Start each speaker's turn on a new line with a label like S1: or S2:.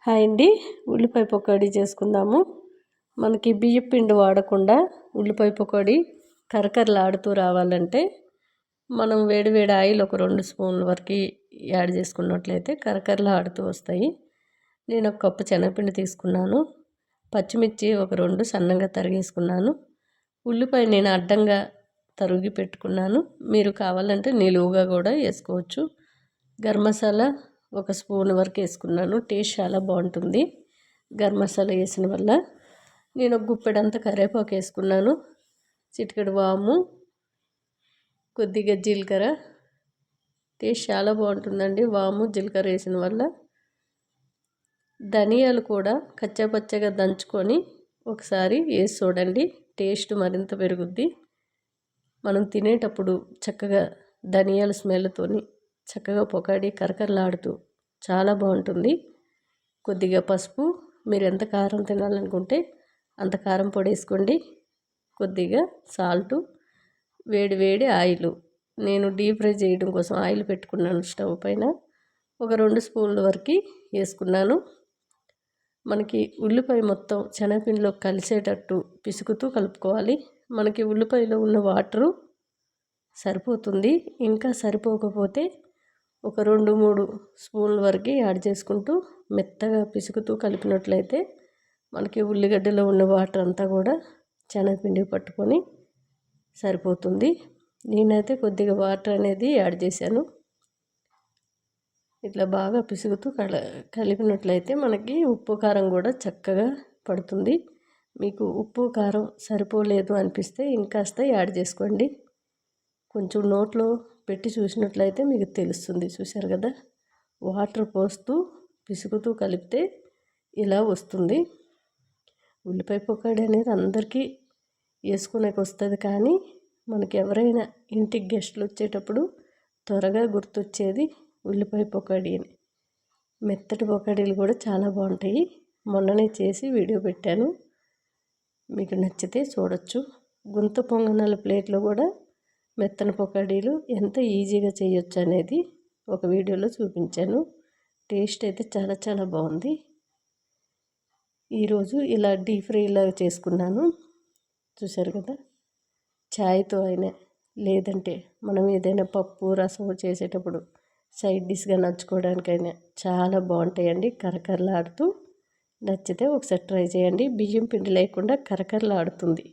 S1: Hi అండి, ఉల్లిపాయ పకోడీ చేసుకుందాము. మనకి బియ్యం పిండి వాడకుండా ఉల్లిపాయ పకోడీ కరకరలాడుతూ రావాలంటే మనం వేడి వేడి ఆయిల్ ఒక 2 స్పూన్ల వరకు యాడ్ చేసుకున్నట్లయితే కరకరలాడుతూ వస్తాయి. నేను ఒక కప్పు శనగపిండి తీసుకున్నాను. పచ్చిమిర్చి ఒక 2 సన్నగా తరిగేసుకున్నాను. ఉల్లిపాయ నేను అడ్డంగా తరిగి పెట్టుకున్నాను. మీరు కావాలంటే నిలువుగా కూడా వేసుకోవచ్చు. గరం మసాలా ఒక స్పూన్ వరకు వేసుకున్నాను. టేస్ట్ చాలా బాగుంటుంది గరం మసాలా వేసిన వల్ల. నేను ఒక గుప్పెడంత కరివేపాకు వేసుకున్నాను. చిటికెడు వాము, కొద్దిగా జీలకర్ర. టేస్ట్ చాలా బాగుంటుందండి వాము జీలకర్ర వేసిన వల్ల. ధనియాలు కూడా కచ్చాపచ్చగా దంచుకొని ఒకసారి వేసి చూడండి, టేస్ట్ మరింత పెరుగుద్ది. మనం తినేటప్పుడు చక్కగా ధనియాల స్మెల్తోని చక్కగా పకోడీ కరకరలాడుతూ చాలా బాగుంటుంది. కొద్దిగా పసుపు, మీరు ఎంత కారం తినాలనుకుంటే అంత కారం పొడి వేసుకోండి. కొద్దిగా సాల్టు, వేడి వేడి ఆయిల్. నేను డీప్ ఫ్రై చేయడం కోసం ఆయిల్ పెట్టుకున్నాను స్టవ్ పైన. ఒక 2 స్పూన్ల వరకు వేసుకున్నాను. మనకి ఉల్లిపాయ మొత్తం శనగపిండిలో కలిసేటట్టు పిసుకుతూ కలుపుకోవాలి. మనకి ఉల్లిపాయలో ఉన్న వాటరు సరిపోతుంది. ఇంకా సరిపోకపోతే ఒక 2-3 స్పూన్ల వరకు యాడ్ చేసుకుంటూ మెత్తగా పిసుకుతూ కలిపినట్లయితే మనకి ఉల్లిగడ్డలో ఉన్న వాటర్ అంతా కూడా శనగపిండి పట్టుకొని సరిపోతుంది. నేనైతే కొద్దిగా వాటర్ అనేది యాడ్ చేశాను. ఇట్లా బాగా పిసుకుతూ కలిపినట్లయితే మనకి ఉప్పు కారం కూడా చక్కగా పడుతుంది. మీకు ఉప్పు కారం సరిపోలేదు అనిపిస్తే ఇంకాస్త యాడ్ చేసుకోండి. కొంచెం నోట్లో పెట్టి చూసినట్లయితే మీకు తెలుస్తుంది. చూశారు కదా, వాటర్ పోస్తూ పిసుకుతూ కలిపితే ఇలా వస్తుంది. ఉల్లిపాయ పకోడీ అనేది అందరికీ వేసుకునేకి వస్తుంది, కానీ మనకి ఎవరైనా ఇంటికి గెస్టులు వచ్చేటప్పుడు త్వరగా గుర్తొచ్చేది ఉల్లిపాయ పకోడీ అని. మెత్తటి పకోడీలు కూడా చాలా బాగుంటాయి. మొన్ననే చేసి వీడియో పెట్టాను, మీకు నచ్చితే చూడొచ్చు. గుంత పొంగనాల ప్లేట్లో కూడా మెత్తని పకోడీలు ఎంత ఈజీగా చేయొచ్చు అనేది ఒక వీడియోలో చూపించాను. టేస్ట్ అయితే చాలా చాలా బాగుంది. ఈరోజు ఇలా డీప్ ఫ్రై లాగా చేసుకున్నాను. చూసారు కదా, చాయ్తో అయినా లేదంటే మనం ఏదైనా పప్పు రసం చేసేటప్పుడు సైడ్ డిష్గా నచ్చుకోవడానికైనా చాలా బాగుంటాయండి కరకరలాడుతూ. నచ్చితే ఒకసారి ట్రై చేయండి. బియ్యం పిండి లేకుండా కరకరలాడుతుంది.